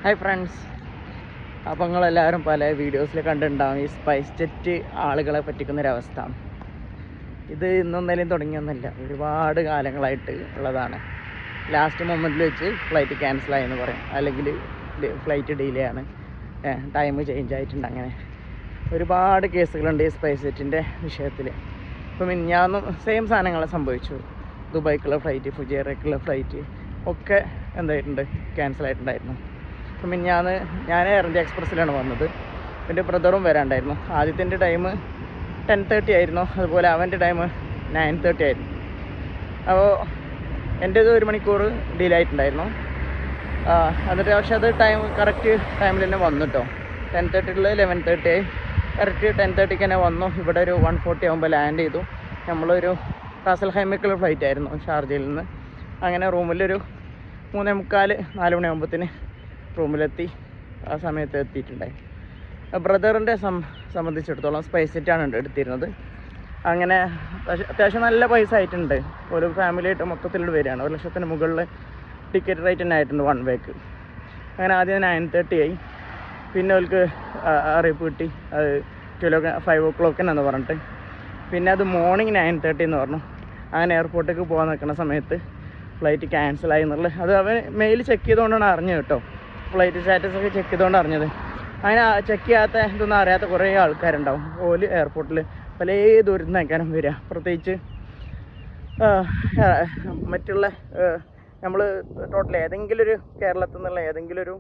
Hi friends, അപ്പോൾ നിങ്ങളെല്ലാവരും പല വീഡിയോസിൽ കണ്ടിട്ടുണ്ടാകും ഈ സ്പൈസ് ജെറ്റ് ആളുകളെ പറ്റിക്കുന്നൊരവസ്ഥ. ഇത് ഇന്നൊന്നേലും തുടങ്ങിയൊന്നുമില്ല, ഒരുപാട് കാലങ്ങളായിട്ട് ഉള്ളതാണ്. ലാസ്റ്റ് മൊമെൻറ്റിൽ വെച്ച് ഫ്ലൈറ്റ് ക്യാൻസലായി എന്ന് പറയാം, അല്ലെങ്കിൽ ഫ്ലൈറ്റ് ഡിലേ ആണ്, ടൈം ചേഞ്ച് ആയിട്ടുണ്ട്. അങ്ങനെ ഒരുപാട് കേസുകളുണ്ട് ഈ സ്പൈസ് ജെറ്റിൻ്റെ വിഷയത്തിൽ. ഇപ്പം മിനിഞ്ഞാന്നും സെയിം സാധനങ്ങൾ സംഭവിച്ചു. ദുബായ്ക്കുള്ള ഫ്ലൈറ്റ്, ഫുജേറയ്ക്കുള്ള ഫ്ലൈറ്റ് ഒക്കെ എന്തായിട്ടുണ്ട്, ക്യാൻസലായിട്ടുണ്ടായിരുന്നു. അപ്പം മിനിഞ്ഞാന്ന് ഞാൻ എയർ ഇന്ത്യ എക്സ്പ്രസ്സിലാണ് വന്നത്. എൻ്റെ ബ്രദറും വരാണ്ടായിരുന്നു. ആദ്യത്തെ ടൈം 10:30 ആയിരുന്നു, അതുപോലെ അവൻ്റെ ടൈം 9:30 ആയിരുന്നു. അപ്പോൾ എൻ്റേത് 1 മണിക്കൂർ ഡിലേ ആയിട്ടുണ്ടായിരുന്നു. എന്നിട്ട് പക്ഷേ അത് കറക്റ്റ് ടൈമിൽ തന്നെ വന്നു കേട്ടോ. 10:30 11:30 ആയി, കറക്റ്റ് 10:30 തന്നെ വന്നു. ഇവിടെ ഒരു 1:40 ആകുമ്പോൾ ലാൻഡ് ചെയ്തു. നമ്മളൊരു റാസൽ ഹൈമയ്ക്കുള്ള ഫ്ലൈറ്റ് ആയിരുന്നു ഷാർജയിൽ നിന്ന്. അങ്ങനെ റൂമിലൊരു 3:45 4 മണിയാകുമ്പോഴത്തേന് റൂമിലെത്തി. ആ സമയത്ത് എത്തിയിട്ടുണ്ടായി. ബ്രദറിൻ്റെ സംബന്ധിച്ചിടത്തോളം സ്പൈസ് ജെറ്റാണ് എടുത്തിരുന്നത്. അങ്ങനെ അത്യാവശ്യം നല്ല പൈസ ആയിട്ടുണ്ട്. ഒരു ഫാമിലിയായിട്ട് മൊത്തത്തിൽ വരികയാണ്. 1 ലക്ഷത്തിന് മുകളിൽ ടിക്കറ്റ് റേറ്റ് തന്നെ ആയിട്ടുണ്ട് 1 വേക്ക്. അങ്ങനെ ആദ്യം 9:30 ആയി, പിന്നെ അവർക്ക് അറിയിപ്പ് കിട്ടി അത് 5 o'clock എന്ന് പറഞ്ഞിട്ട്. പിന്നെ അത് മോർണിംഗ് 9:30 എന്ന് പറഞ്ഞു. അങ്ങനെ എയർപോർട്ടിലേക്ക് പോകാൻ നിൽക്കുന്ന സമയത്ത് ഫ്ലൈറ്റ് ക്യാൻസലായി എന്നുള്ളത് അത് അവൻ മെയിൽ ചെക്ക് ചെയ്തുകൊണ്ടാണ് അറിഞ്ഞത് കേട്ടോ. ഫ്ലൈറ്റ് സ്റ്റാറ്റസൊക്കെ ചെക്ക് ചെയ്തുകൊണ്ട് അറിഞ്ഞത്. അങ്ങനെ ചെക്ക് ചെയ്യാത്ത ഇതൊന്നും അറിയാത്ത കുറേ ആൾക്കാരുണ്ടാവും. ഓല് എയർപോർട്ടിൽ പല ദൂരത്ത് നിൽക്കാനും വരിക. പ്രത്യേകിച്ച് മറ്റുള്ള നമ്മൾ ടോട്ടൽ ഏതെങ്കിലും ഒരു കേരളത്തിൽ നിന്നുള്ള ഏതെങ്കിലും ഒരു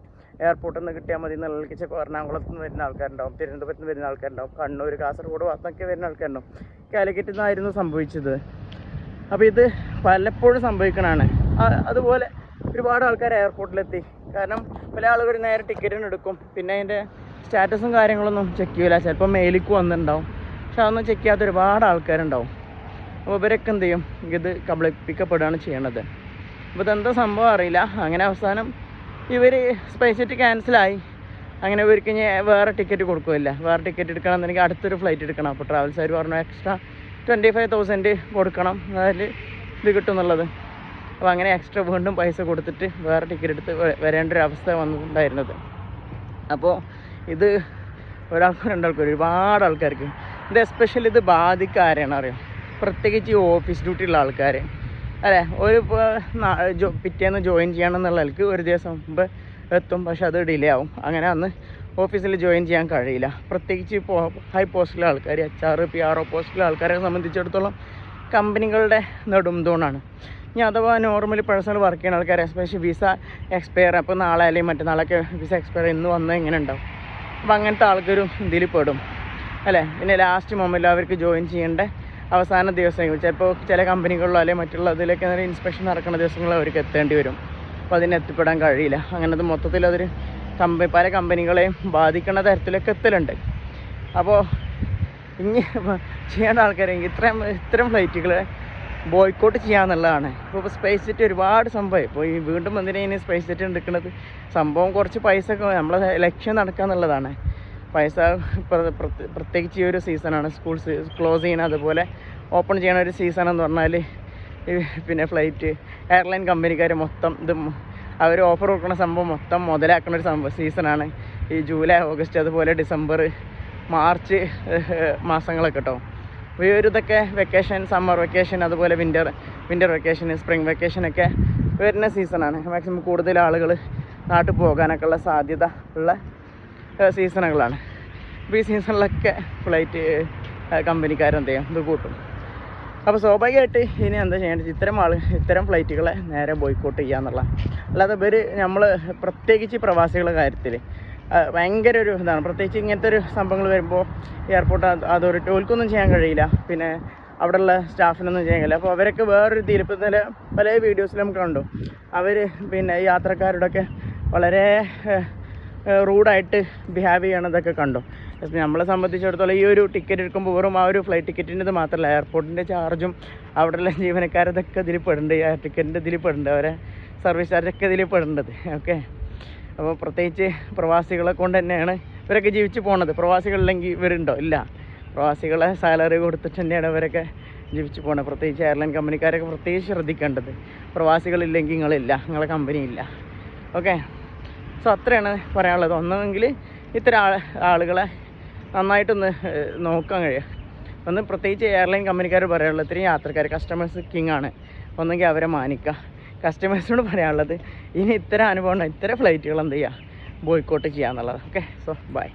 എയർപോർട്ടിൽ നിന്ന് കിട്ടിയാൽ മതി എന്നുള്ള ചിലപ്പോൾ എറണാകുളത്ത് നിന്ന് വരുന്ന ആൾക്കാരുണ്ടാവും, തിരുവനന്തപുരത്ത് നിന്ന് വരുന്ന ആൾക്കാരുണ്ടാവും, കണ്ണൂർ, കാസർഗോഡ് ഭാഗത്തൊക്കെ വരുന്ന ആൾക്കാരുണ്ടാവും. കാലിക്കറ്റിൽ നിന്നായിരുന്നു സംഭവിച്ചത്. അപ്പോൾ ഇത് പലപ്പോഴും സംഭവിക്കണതാണ്. അതുപോലെ ഒരുപാട് ആൾക്കാർ എയർപോർട്ടിലെത്തി. കാരണം പല ആളുകൾ നേരെ ടിക്കറ്റിന് എടുക്കും, പിന്നെ അതിൻ്റെ സ്റ്റാറ്റസും കാര്യങ്ങളൊന്നും ചെക്ക് ചെയ്യില്ല. ചിലപ്പോൾ മെയിലേക്ക് വന്നിട്ടുണ്ടാവും, പക്ഷെ അതൊന്നും ചെക്ക് ചെയ്യാത്ത ഒരുപാട് ആൾക്കാരുണ്ടാവും. അപ്പോൾ ഇവരൊക്കെ എന്ത് ചെയ്യും, ഇത് കബളിപ്പിക്കപ്പെടുകയാണ് ചെയ്യണത്. അപ്പോൾ ഇതെന്താ സംഭവം അറിയില്ല. അങ്ങനെ അവസാനം ഇവർ സ്പൈസ് ജെറ്റ് ക്യാൻസലായി. അങ്ങനെ ഇവർക്ക് ഇനി വേറെ ടിക്കറ്റ് കൊടുക്കില്ല. വേറെ ടിക്കറ്റ് എടുക്കണമെന്നുണ്ടെങ്കിൽ അടുത്തൊരു ഫ്ലൈറ്റ് എടുക്കണം. അപ്പോൾ ട്രാവൽസുകാർ പറഞ്ഞു എക്സ്ട്രാ 25,000 കൊടുക്കണം, അതിൽ ഇത് കിട്ടും എന്നുള്ളത്. അപ്പോൾ അങ്ങനെ എക്സ്ട്രാ വീണ്ടും പൈസ കൊടുത്തിട്ട് വേറെ ടിക്കറ്റ് എടുത്ത് വരേണ്ട ഒരു അവസ്ഥ വന്നിട്ടുണ്ടായിരുന്നത്. അപ്പോൾ ഇത് ഒരാൾക്കും രണ്ടാൾക്കും ഒരുപാട് ആൾക്കാർക്ക് ഇത് എസ്പെഷ്യലി ഇത് ബാധിക്കാരെയാണ് അറിയാം. പ്രത്യേകിച്ച് ഈ ഓഫീസ് ഡ്യൂട്ടിയുള്ള ആൾക്കാർ അല്ലേ. ഒരു പിറ്റേന്ന് ജോയിൻ ചെയ്യണമെന്നുള്ളവർക്ക് ഒരു ദിവസം മുമ്പ് എത്തും, പക്ഷെ അത് ഡിലേ ആവും. അങ്ങനെ അന്ന് ഓഫീസിൽ ജോയിൻ ചെയ്യാൻ കഴിയില്ല. പ്രത്യേകിച്ച് ഹൈ പോസ്റ്റിലെ ആൾക്കാർ, HR PRO പോസ്റ്റിലെ ആൾക്കാരെ സംബന്ധിച്ചിടത്തോളം കമ്പനികളുടെ നെടുംതൂണാണ്. ഇനി അഥവാ നോർമലി പേഴ്സണൽ വർക്ക് ചെയ്യുന്ന ആൾക്കാർ, എസ്പെഷ്യലി വിസ എക്സ്പയർ, അപ്പോൾ നാളെ അല്ലെങ്കിൽ മറ്റന്നാളൊക്കെ വിസ എക്സ്പയർ ഇന്ന് വന്നാൽ എങ്ങനെ ഉണ്ടാവും. അപ്പോൾ അങ്ങനത്തെ ആൾക്കാരും ഇതിൽ പെടും അല്ലേ. പിന്നെ ലാസ്റ്റ് മൊമെൻറ്റിൽ അവർക്ക് ജോയിൻ ചെയ്യേണ്ട അവസാന ദിവസം ചിലപ്പോൾ ചില കമ്പനികളിലോ അല്ലെങ്കിൽ മറ്റുള്ള ഇതിലൊക്കെ ഇൻസ്പെക്ഷൻ നടക്കുന്ന ദിവസങ്ങളിൽ അവർക്ക് എത്തേണ്ടി വരും. അപ്പോൾ അതിന് എത്തിപ്പെടാൻ കഴിയില്ല. അങ്ങനെ അത് മൊത്തത്തിൽ അതൊരു പല കമ്പനികളെയും ബാധിക്കുന്ന തരത്തിലൊക്കെ എത്തലുണ്ട്. അപ്പോൾ ഇനി ചെയ്യേണ്ട ആൾക്കാരെങ്കിൽ ഇത്തരം ഫ്ലൈറ്റുകളെ ബോയ്ക്കോട്ട് ചെയ്യാന്നുള്ളതാണ്. ഇപ്പോൾ സ്പൈസ് ജെറ്റ് ഒരുപാട് സംഭവം. ഇപ്പോൾ ഈ വീണ്ടും എന്തിനാണ് സ്പൈസ് ജെറ്റ് എടുക്കുന്നത്? സംഭവം കുറച്ച് പൈസ നമ്മളെ ലക്ഷ്യം നടക്കുക എന്നുള്ളതാണ്. പൈസ പ്രത്യേകിച്ച് ഈ ഒരു സീസണാണ്, സ്കൂൾസ് ക്ലോസ് ചെയ്യണം, അതുപോലെ ഓപ്പൺ ചെയ്യണ ഒരു സീസണെന്ന് പറഞ്ഞാൽ പിന്നെ ഫ്ലൈറ്റ് എയർലൈൻ കമ്പനിക്കാർ മൊത്തം ഇത് അവർ ഓഫർ കൊടുക്കുന്ന സംഭവം മൊത്തം മുതലാക്കുന്ന ഒരു സീസണാണ് ഈ ജൂലൈ, ഓഗസ്റ്റ്, അതുപോലെ ഡിസംബർ, മാർച്ച് മാസങ്ങളൊക്കെ കേട്ടോ. ഈ ഒരു ഇതൊക്കെ വെക്കേഷൻ, സമ്മർ വെക്കേഷൻ, അതുപോലെ വിൻ്റർ വെക്കേഷൻ, സ്പ്രിംഗ് വെക്കേഷനൊക്കെ വരുന്ന സീസണാണ്. മാക്സിമം കൂടുതൽ ആളുകൾ നാട്ടിൽ പോകാനൊക്കെ ഉള്ള സാധ്യത ഉള്ള സീസണുകളാണ്. അപ്പോൾ ഈ സീസണിലൊക്കെ ഫ്ലൈറ്റ് കമ്പനിക്കാരെന്ത് ചെയ്യും, ഇത് കൂട്ടും. അപ്പോൾ സ്വാഭാവികമായിട്ട് ഇനി എന്താ ചെയ്യേണ്ടത്, ഇത്തരം ഫ്ലൈറ്റുകളെ നേരെ ബോയ്ക്കോട്ട് ചെയ്യുക എന്നുള്ള. അല്ലാതെ നമ്മൾ പ്രത്യേകിച്ച് പ്രവാസികളുടെ കാര്യത്തിൽ ഭയങ്കര ഒരു ഇതാണ്. പ്രത്യേകിച്ച് ഇങ്ങനത്തെ ഒരു സംഭവങ്ങൾ വരുമ്പോൾ എയർപോർട്ട് അതോറിറ്റി ഓൽക്കൊന്നും ചെയ്യാൻ കഴിയില്ല, പിന്നെ അവിടെയുള്ള സ്റ്റാഫിനൊന്നും ചെയ്യാൻ കഴിയില്ല. അപ്പോൾ അവരൊക്കെ വേറൊരു രീതിയിൽ ഇപ്പോൾ ഇന്നലെ പല വീഡിയോസിലും നമുക്ക് കണ്ടു. അവർ പിന്നെ യാത്രക്കാരോടൊക്കെ വളരെ റൂഡായിട്ട് ബിഹേവ് ചെയ്യണതൊക്കെ കണ്ടു. നമ്മളെ സംബന്ധിച്ചിടത്തോളം ഈ ഒരു ടിക്കറ്റ് എടുക്കുമ്പോൾ വെറും ആ ഒരു ഫ്ലൈറ്റ് ടിക്കറ്റിൻ്റെ മാത്രമല്ല, എയർപോർട്ടിൻ്റെ ചാർജും അവിടെയുള്ള ജീവനക്കാരതൊക്കെ ഇതിൽ പെടുന്നുണ്ട്, എയർ ടിക്കറ്റിൻ്റെ ഇതിൽ പെടുന്നുണ്ട്, അവരെ സർവീസ് ചാർജൊക്കെ ഇതിൽ പെടേണ്ടത്. ഓക്കെ. അപ്പോൾ പ്രത്യേകിച്ച് പ്രവാസികളെ കൊണ്ട് തന്നെയാണ് ഇവരൊക്കെ ജീവിച്ച് പോകുന്നത്. പ്രവാസികളില്ലെങ്കിൽ ഇവരുണ്ടോ? ഇല്ല. പ്രവാസികളെ സാലറി കൊടുത്തിട്ട് തന്നെയാണ് ഇവരൊക്കെ ജീവിച്ച് പോകുന്നത്. പ്രത്യേകിച്ച് എയർലൈൻ കമ്പനിക്കാരൊക്കെ പ്രത്യേകിച്ച് ശ്രദ്ധിക്കേണ്ടത്. പ്രവാസികളില്ലെങ്കിൽ നിങ്ങളില്ല, നിങ്ങളെ കമ്പനി ഇല്ല. ഓക്കെ. സോ അത്രയാണ് പറയാനുള്ളത്. ഒന്നെങ്കിൽ ഇത്തരം ആളുകളെ നന്നായിട്ടൊന്ന് നോക്കാൻ കഴിയുക. ഒന്ന് പ്രത്യേകിച്ച് എയർലൈൻ കമ്പനിക്കാർ പറയാനുള്ളത്, ഇത്രയും യാത്രക്കാർ കസ്റ്റമേഴ്സ് കിങ് ആണ്, ഒന്നെങ്കിൽ അവരെ മാനിക്കുക. കസ്റ്റമേഴ്സിനോട് പറയാനുള്ളത്, ഇനി ഇത്തരം അനുഭവം ഇത്തരം ഫ്ലൈറ്റുകൾ എന്ത് ചെയ്യുക, ബോയ്ക്കോട്ട് ചെയ്യുക എന്നുള്ളത്. Okay, so by.